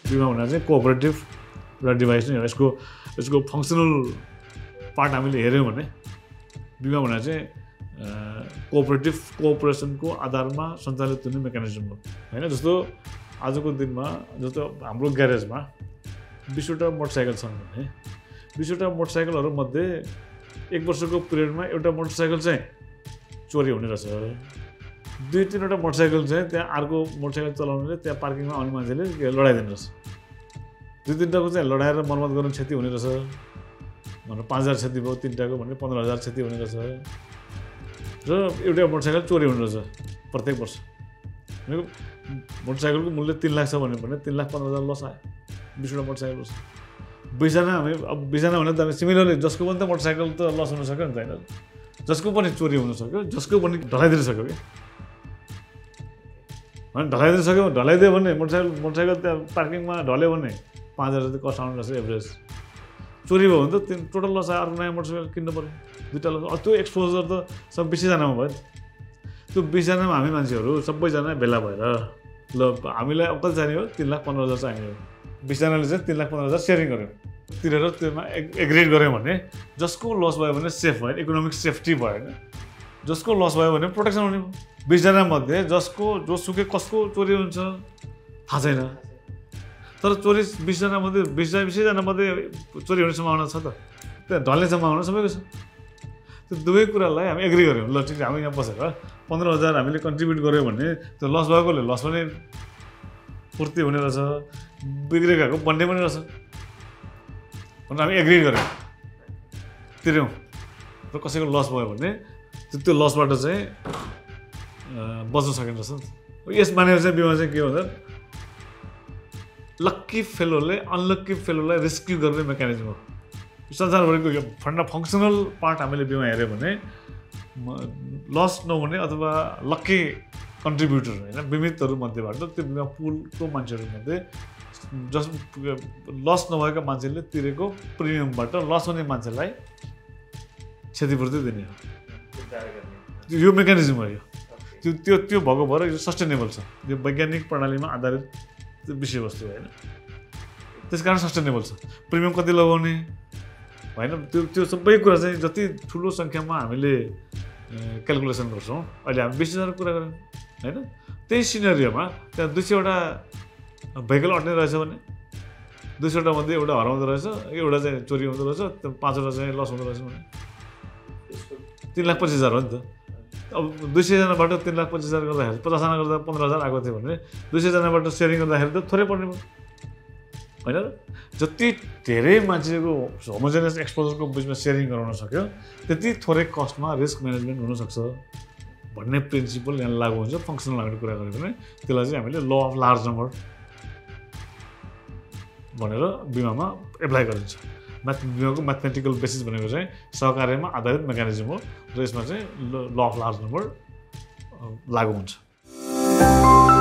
बिमा भनेर चाहिँ कोअपरेटिभ एउटा डिभाइस नै हो यसको फङ्सनल पार्ट हामीले हेऱ्यौँ भने बिमा भनेर चाहिँ कोअपरेसनको आधारमा सञ्चालित हुने मेकानिजम हो होइन जस्तो आजको दिनमा जस्तो हाम्रो ग्यारेजमा 20वटा मोटरसाइकल छन् भने 20वटा मोटरसाइकलहरूमध्ये 1 वर्षको पिरियडमा एउटा मोटरसाइकल चाहिँ चोरी हुने रहेछ 2-3वटा मोटरसाइकल चाहिँ त्यहाँ अर्को मोटरसाइकल चलाउनेले त्यहाँ पार्किङमा आउने मान्छेले लडाइदिनु रहेछ 2-3टाको चाहिँ लडाएर मर्मत गर्न क्षति हुने रहेछ भनेर 5,000 क्षति भयो 3टाको भने 15,000 क्षति हुने रहेछ र एउटा मोटरसाइकल चोरी हुने रहेछ प्रत्येक वर्ष मोटरसाइकलको मूल्य 3 लाख छ भने 3,15,000 लस आयो 20वटा मोटरसाइकल लस 20जना हामी अब 20जना भने त हामी सिमिलरली जसको पनि त मोटरसाइकल त लस हुन सक्यो नि त होइन जसको पनि चोरी हुन सक्यो जसको पनि ढलाइदिन सक्यो कि होइन ढलाइदिन सक्यो ढलाइदियो भने मोटरसाइकल त्यहाँ पार्किङमा ढल्यो भने 5,000 जति कस्ट आउनु रहेछ एभरेज चोरी भयो भने त टोटल लस आयो अर्को नयाँ मोटरसाइकल किन्नु पऱ्यो 2टा लस त्यो एक्सपोजर त सब 20जनामा भयो त्यो 20जनामा हामी मान्छेहरू सबैजना भेला भएर ल हामीलाई अब कति चाहिने हो 3,15,000 चाहिने हो 20जनाले चाहिँ 3,15,000 सेयरिङ गर्यो तिरेर त्योमा एग्रिड गऱ्यो भने जसको लस भयो भने सेफ भयो इकोनोमिक सेफ्टी भयो होइन जसको लस भयो भने प्रोटेक्सन हुने भयो 20जना मध्ये जोसुकै कसको चोरी हुन्छ थाहा छैन तर चोरी 20जना मध्ये 20जना मध्ये चोरी हुने सम्भावना छ त त्यहाँ ढल्ने सम्भावना सबैको छ त्यो दुवै कुरालाई हामी एग्री गऱ्यौँ ल ठिक हामी यहाँ बसेर 15,000 हामीले कन्ट्रिब्युट गऱ्यौँ भने त्यो लस भएकोले लस पनि पूर्ति हुने रहेछ बिग्रेको बन्ने पनि रहेछ भनेर हामी एग्री गऱ्यौँ तिर्यौँ र कसैको लस भयो भने त्यो लसबाट चाहिँ बच्न सकिन्छ रहेछ यस मानेर चाहिँ बिमा चाहिँ के भन्दा लक्की फेलोले अनलक्की फेलोलाई रेस्क्यु गर्ने मेकानिजम हो संसारभरिको यो फङ्सनल पार्ट हामीले बिमा हेऱ्यौँ भने लस नहुने अथवा लक्की कन्ट्रिब्युटर होइन बिमितहरू मध्येबाट त्यो बिमा पुलको मान्छेहरूमध्ये जस लस नभएका मान्छेले तिरेको प्रिमियमबाट लस हुने मान्छेलाई क्षतिपूर्ति दिने हो यो मेकानिजम हो यो त्यो भएको भएर यो सस्टेनेबल छ यो वैज्ञानिक प्रणालीमा आधारित विषयवस्तु होइन त्यसकारण सस्टेनेबल छ प्रिमियम कति लगाउने होइन त्यो सबै कुरा चाहिँ जति ठुलो सङ्ख्यामा हामीले क्यालकुलेसन गर्छौँ अहिले हामी 20,000 कुरा गऱ्यौँ होइन त्यही सिनेरियोमा त्यहाँ 200वटा भेहिकल अट्ने रहेछ भने 200वटा मध्ये एउटा हराउँदो रहेछ एउटा चाहिँ चोरी हुँदो रहेछ 5वटा चाहिँ लस हुँदो रहेछ भने 3,25,000 हो नि त अब 200जनाबाट 3,25,000 गर्दाखेरि 50जना गर्दा 15,000 आएको थियो भने 200जनाबाट सेयरिङ गर्दाखेरि त थोरै पर्ने भयो होइन जति धेरै मान्छेको होमोजेनियस एक्सपोजरको बिचमा सेयरिङ गराउन सक्यो त्यति थोरै कस्टमा रिस्क म्यानेजमेन्ट हुनसक्छ भन्ने प्रिन्सिपल यहाँ लागु हुन्छ फङ्सनल हामीले कुरा गऱ्यो भने त्यसलाई चाहिँ हामीले ल अफ लार्ज नम्बर भनेर बिमामा एप्लाई गरिन्छ बिमाको म्याथमेटिकल बेसिस भनेको चाहिँ सहकार्यमा आधारित मेकानिजम हो र यसमा चाहिँ ल अफ लार्ज नम्बर लागु हुन्छ